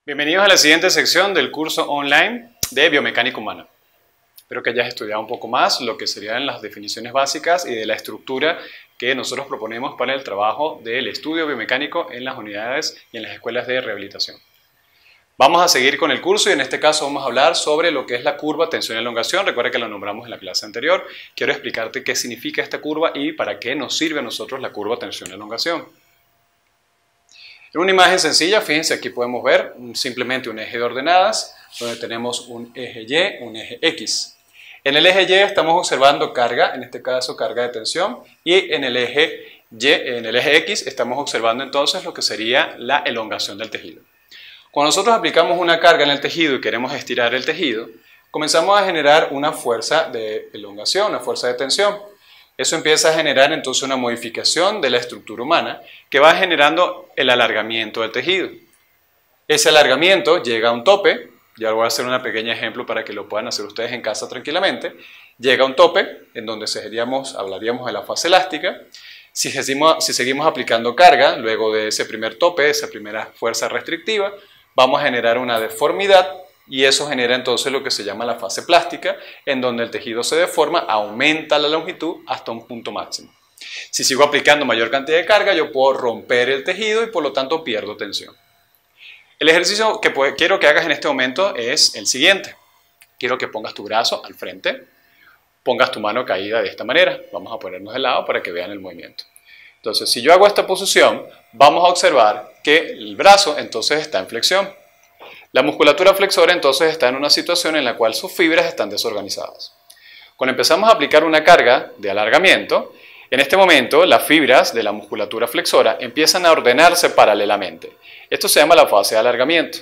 Bienvenidos a la siguiente sección del curso online de Biomecánica Humana. Espero que hayas estudiado un poco más lo que serían las definiciones básicas y de la estructura que nosotros proponemos para el trabajo del estudio biomecánico en las unidades y en las escuelas de rehabilitación. Vamos a seguir con el curso y en este caso vamos a hablar sobre lo que es la curva tensión y elongación. Recuerda que la nombramos en la clase anterior. Quiero explicarte qué significa esta curva y para qué nos sirve a nosotros la curva tensión y elongación. En una imagen sencilla, fíjense, aquí podemos ver simplemente un eje de ordenadas, donde tenemos un eje Y, un eje X. En el eje Y estamos observando carga, en este caso carga de tensión, y en el eje X estamos observando entonces lo que sería la elongación del tejido. Cuando nosotros aplicamos una carga en el tejido y queremos estirar el tejido, comenzamos a generar una fuerza de elongación, una fuerza de tensión. Eso empieza a generar entonces una modificación de la estructura humana que va generando el alargamiento del tejido. Ese alargamiento llega a un tope, ya voy a hacer un pequeño ejemplo para que lo puedan hacer ustedes en casa tranquilamente. Llega a un tope en donde hablaríamos de la fase elástica. Si seguimos aplicando carga, luego de ese primer tope, esa primera fuerza restrictiva, vamos a generar una deformidad. Y eso genera entonces lo que se llama la fase plástica, en donde el tejido se deforma, aumenta la longitud hasta un punto máximo. Si sigo aplicando mayor cantidad de carga, yo puedo romper el tejido y por lo tanto pierdo tensión. El ejercicio que quiero que hagas en este momento es el siguiente. Quiero que pongas tu brazo al frente, pongas tu mano caída de esta manera. Vamos a ponernos de lado para que vean el movimiento. Entonces, si yo hago esta posición, vamos a observar que el brazo entonces está en flexión. La musculatura flexora entonces está en una situación en la cual sus fibras están desorganizadas. Cuando empezamos a aplicar una carga de alargamiento, en este momento las fibras de la musculatura flexora empiezan a ordenarse paralelamente. Esto se llama la fase de alargamiento.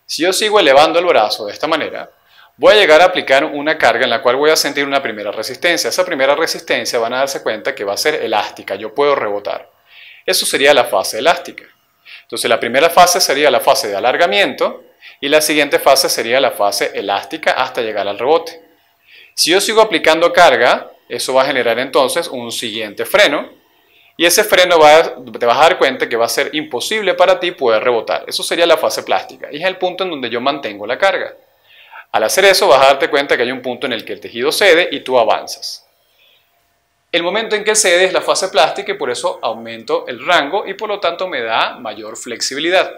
Si yo sigo elevando el brazo de esta manera, voy a llegar a aplicar una carga en la cual voy a sentir una primera resistencia. Esa primera resistencia van a darse cuenta que va a ser elástica, yo puedo rebotar. Eso sería la fase elástica. Entonces la primera fase sería la fase de alargamiento, y la siguiente fase sería la fase elástica hasta llegar al rebote. Si yo sigo aplicando carga, eso va a generar entonces un siguiente freno, y ese freno te vas a dar cuenta que va a ser imposible para ti poder rebotar. Eso sería la fase plástica, y es el punto en donde yo mantengo la carga. Al hacer eso vas a darte cuenta que hay un punto en el que el tejido cede y tú avanzas. El momento en que cede es la fase plástica y por eso aumento el rango y por lo tanto me da mayor flexibilidad.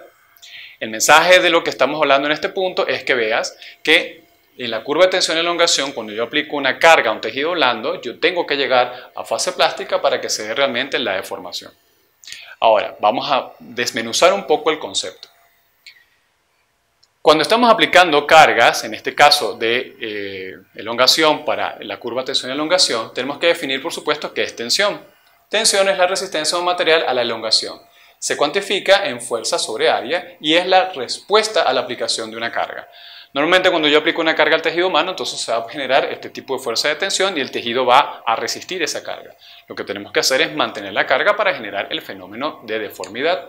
El mensaje de lo que estamos hablando en este punto es que veas que en la curva de tensión y elongación, cuando yo aplico una carga a un tejido blando, yo tengo que llegar a fase plástica para que se dé realmente la deformación. Ahora, vamos a desmenuzar un poco el concepto. Cuando estamos aplicando cargas, en este caso de elongación para la curva de tensión y elongación, tenemos que definir, por supuesto, qué es tensión. Tensión es la resistencia de un material a la elongación. Se cuantifica en fuerza sobre área y es la respuesta a la aplicación de una carga. Normalmente cuando yo aplico una carga al tejido humano, entonces se va a generar este tipo de fuerza de tensión y el tejido va a resistir esa carga. Lo que tenemos que hacer es mantener la carga para generar el fenómeno de deformidad.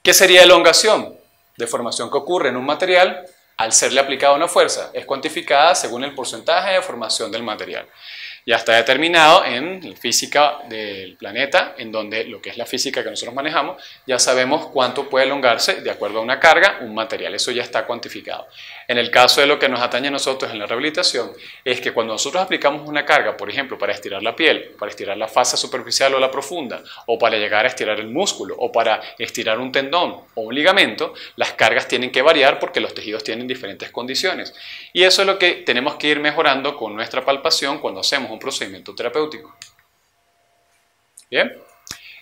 ¿Qué sería elongación? Deformación que ocurre en un material al serle aplicada una fuerza. Es cuantificada según el porcentaje de deformación del material. Ya está determinado en la física del planeta, en donde lo que es la física que nosotros manejamos, ya sabemos cuánto puede elongarse de acuerdo a una carga, un material. Eso ya está cuantificado. En el caso de lo que nos atañe a nosotros en la rehabilitación, es que cuando nosotros aplicamos una carga, por ejemplo, para estirar la piel, para estirar la fascia superficial o la profunda, o para llegar a estirar el músculo, o para estirar un tendón o un ligamento, las cargas tienen que variar porque los tejidos tienen diferentes condiciones. Y eso es lo que tenemos que ir mejorando con nuestra palpación cuando hacemos un procedimiento terapéutico. Bien,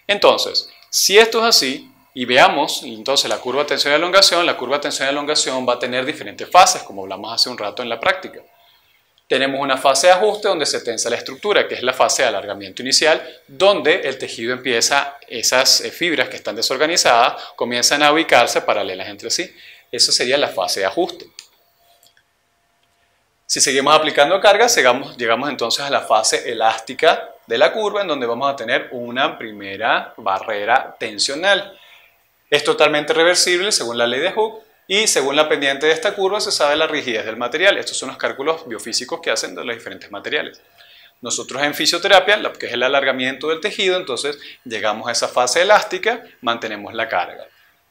entonces, si esto es así, y veamos entonces la curva de tensión y elongación, la curva de tensión y elongación va a tener diferentes fases, como hablamos hace un rato en la práctica. Tenemos una fase de ajuste donde se tensa la estructura, que es la fase de alargamiento inicial, donde el tejido empieza, esas fibras que están desorganizadas, comienzan a ubicarse paralelas entre sí. Eso sería la fase de ajuste. Si seguimos aplicando cargas, llegamos entonces a la fase elástica de la curva, en donde vamos a tener una primera barrera tensional. Es totalmente reversible según la ley de Hooke y según la pendiente de esta curva se sabe la rigidez del material. Estos son los cálculos biofísicos que hacen de los diferentes materiales. Nosotros en fisioterapia, lo que es el alargamiento del tejido, entonces llegamos a esa fase elástica, mantenemos la carga.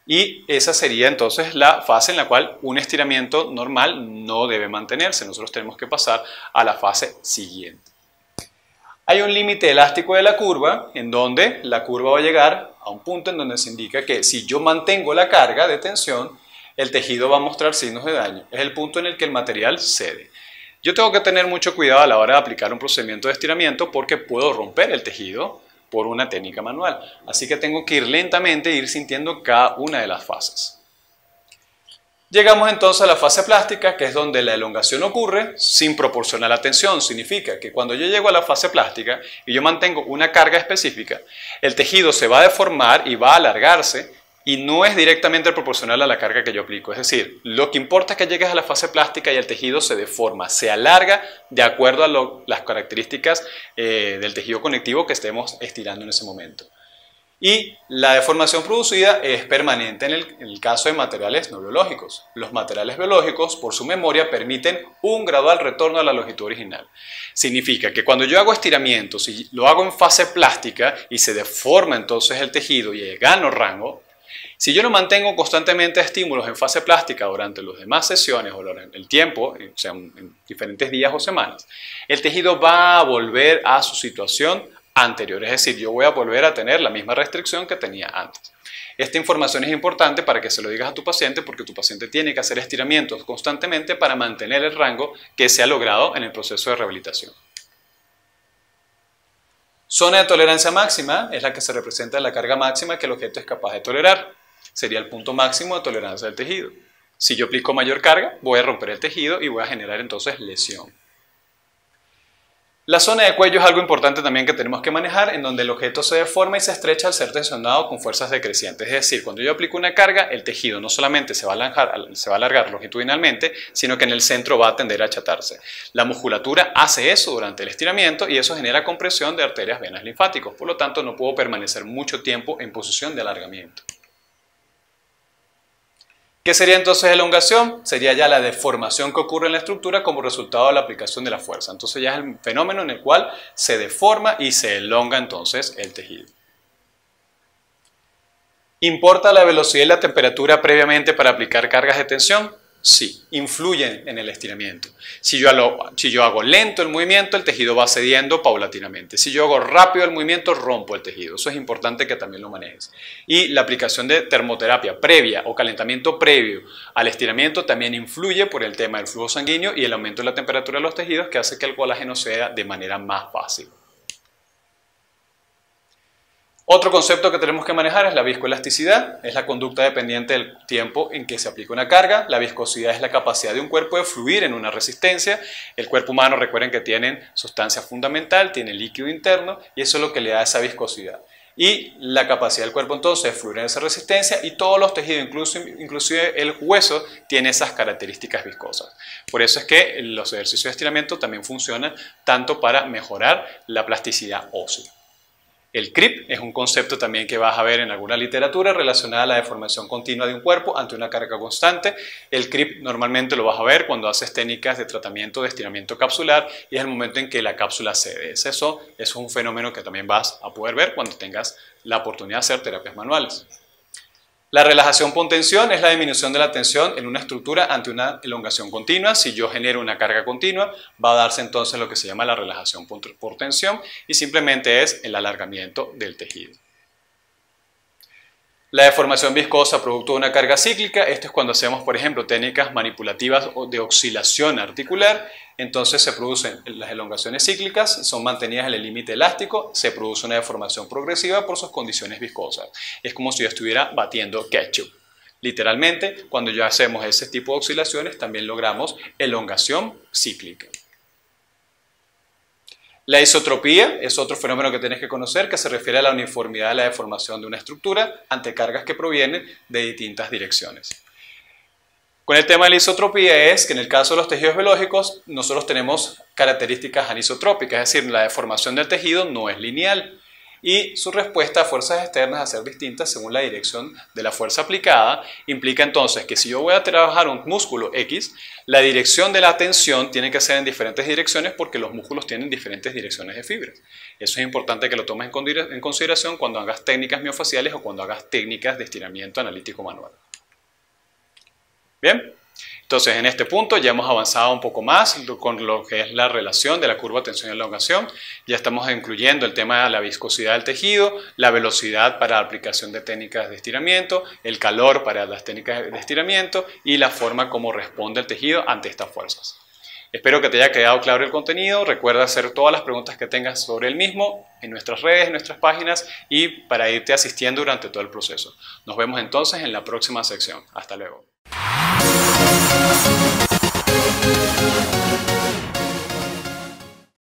Y esa sería entonces la fase en la cual un estiramiento normal no debe mantenerse. Nosotros tenemos que pasar a la fase siguiente. Hay un límite elástico de la curva en donde la curva va a llegar a un punto en donde se indica que si yo mantengo la carga de tensión, el tejido va a mostrar signos de daño. Es el punto en el que el material cede. Yo tengo que tener mucho cuidado a la hora de aplicar un procedimiento de estiramiento porque puedo romper el tejido por una técnica manual. Así que tengo que ir lentamente e ir sintiendo cada una de las fases. Llegamos entonces a la fase plástica, que es donde la elongación ocurre sin proporcionar la tensión. Significa que cuando yo llego a la fase plástica y yo mantengo una carga específica, el tejido se va a deformar y va a alargarse y no es directamente proporcional a la carga que yo aplico. Es decir, lo que importa es que llegues a la fase plástica y el tejido se deforma, se alarga de acuerdo a las características del tejido conectivo que estemos estirando en ese momento. Y la deformación producida es permanente en el caso de materiales no biológicos. Los materiales biológicos, por su memoria, permiten un gradual retorno a la longitud original. Significa que cuando yo hago estiramientos y lo hago en fase plástica y se deforma entonces el tejido y gano rango, si yo no mantengo constantemente estímulos en fase plástica durante las demás sesiones o durante el tiempo, o sea, en diferentes días o semanas, el tejido va a volver a su situación anterior. Es decir, yo voy a volver a tener la misma restricción que tenía antes. Esta información es importante para que se lo digas a tu paciente porque tu paciente tiene que hacer estiramientos constantemente para mantener el rango que se ha logrado en el proceso de rehabilitación. Zona de tolerancia máxima es la que se representa en la carga máxima que el objeto es capaz de tolerar. Sería el punto máximo de tolerancia del tejido. Si yo aplico mayor carga, voy a romper el tejido y voy a generar entonces lesión. La zona de cuello es algo importante también que tenemos que manejar, en donde el objeto se deforma y se estrecha al ser tensionado con fuerzas decrecientes. Es decir, cuando yo aplico una carga, el tejido no solamente se va a alargar longitudinalmente, sino que en el centro va a tender a achatarse. La musculatura hace eso durante el estiramiento y eso genera compresión de arterias, venas, linfáticos. Por lo tanto, no puedo permanecer mucho tiempo en posición de alargamiento. ¿Qué sería entonces elongación? Sería ya la deformación que ocurre en la estructura como resultado de la aplicación de la fuerza. Entonces ya es el fenómeno en el cual se deforma y se elonga entonces el tejido. ¿Importa la velocidad y la temperatura previamente para aplicar cargas de tensión? Sí, influyen en el estiramiento. Si yo hago lento el movimiento, el tejido va cediendo paulatinamente. Si yo hago rápido el movimiento, rompo el tejido. Eso es importante que también lo manejes. Y la aplicación de termoterapia previa o calentamiento previo al estiramiento también influye por el tema del flujo sanguíneo y el aumento de la temperatura de los tejidos que hace que el colágeno ceda de manera más fácil. Otro concepto que tenemos que manejar es la viscoelasticidad, es la conducta dependiente del tiempo en que se aplica una carga. La viscosidad es la capacidad de un cuerpo de fluir en una resistencia. El cuerpo humano, recuerden que tiene sustancia fundamental, tiene líquido interno y eso es lo que le da esa viscosidad. Y la capacidad del cuerpo entonces de fluir en esa resistencia y todos los tejidos, inclusive el hueso, tiene esas características viscosas. Por eso es que los ejercicios de estiramiento también funcionan tanto para mejorar la plasticidad ósea. El CRIP es un concepto también que vas a ver en alguna literatura relacionada a la deformación continua de un cuerpo ante una carga constante. El CRIP normalmente lo vas a ver cuando haces técnicas de tratamiento de estiramiento capsular y es el momento en que la cápsula cede. Eso es un fenómeno que también vas a poder ver cuando tengas la oportunidad de hacer terapias manuales. La relajación por tensión es la disminución de la tensión en una estructura ante una elongación continua. Si yo genero una carga continua, va a darse entonces lo que se llama la relajación por tensión y simplemente es el alargamiento del tejido. La deformación viscosa producto de una carga cíclica, esto es cuando hacemos, por ejemplo, técnicas manipulativas o de oscilación articular, entonces se producen las elongaciones cíclicas, son mantenidas en el límite elástico, se produce una deformación progresiva por sus condiciones viscosas. Es como si yo estuviera batiendo ketchup. Literalmente, cuando ya hacemos ese tipo de oscilaciones, también logramos elongación cíclica. La isotropía es otro fenómeno que tienes que conocer que se refiere a la uniformidad de la deformación de una estructura ante cargas que provienen de distintas direcciones. Con el tema de la isotropía es que en el caso de los tejidos biológicos nosotros tenemos características anisotrópicas, es decir, la deformación del tejido no es lineal. y su respuesta a fuerzas externas a ser distintas según la dirección de la fuerza aplicada. Implica entonces que si yo voy a trabajar un músculo X, la dirección de la tensión tiene que ser en diferentes direcciones porque los músculos tienen diferentes direcciones de fibras. Eso es importante que lo tomes en consideración cuando hagas técnicas miofaciales o cuando hagas técnicas de estiramiento analítico manual. Bien. Entonces, en este punto ya hemos avanzado un poco más con lo que es la relación de la curva tensión y elongación. Ya estamos incluyendo el tema de la viscosidad del tejido, la velocidad para la aplicación de técnicas de estiramiento, el calor para las técnicas de estiramiento y la forma como responde el tejido ante estas fuerzas. Espero que te haya quedado claro el contenido. Recuerda hacer todas las preguntas que tengas sobre el mismo en nuestras redes, en nuestras páginas y para irte asistiendo durante todo el proceso. Nos vemos entonces en la próxima sección. Hasta luego.